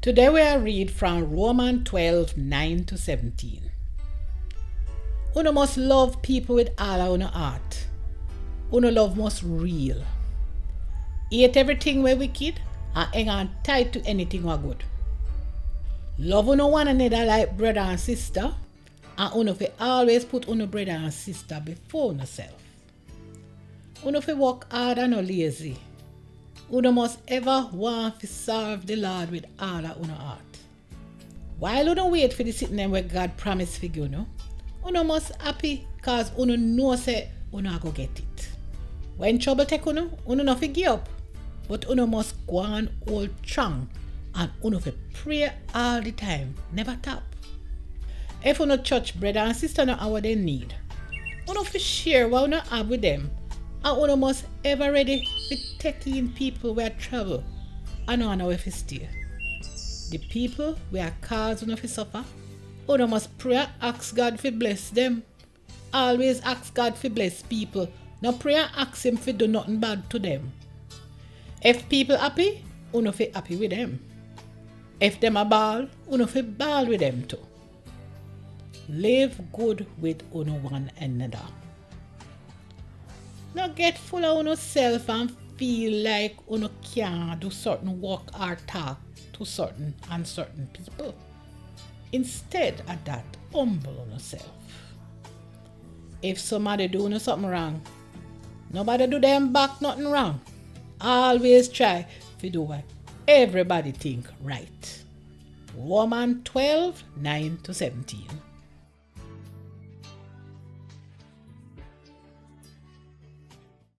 Today we are read from Romans 12, 9 to 17. Uno must love people with all of uno heart. Uno love must real. Hate everything we wicked and hang on tight to anything we good. Love uno one another like brother and sister, and uno fi always put uno brother and sister before uno self. Uno fi work hard and no lazy. Uno must ever want to serve the Lord with all of uno heart. While uno wait for the sitting them where God promised for you, uno must happy cause uno know say uno go get it. When trouble take uno no fi give up, but uno must go on hold strong and uno fi pray all the time, never tap. If uno church brother and sister know what they need, uno fi share what uno have with them, and uno must ever ready to take in people where trouble and know where fi stay. The people where cause uno fi suffer, uno must pray and ask God fi bless them. Always ask God fi bless people. No pray and ask him fi do nothing bad to them. If people happy, uno fi happy with them. If them a ball, uno fi ball with them too. Live good with uno one another. No get full of uno self and feel like uno can't do certain work or talk to certain people. Instead of that, humble uno self. If somebody do uno something wrong, nobody do them back nothing wrong. Always try to do what everybody think right. Romans 12, 9 to 17.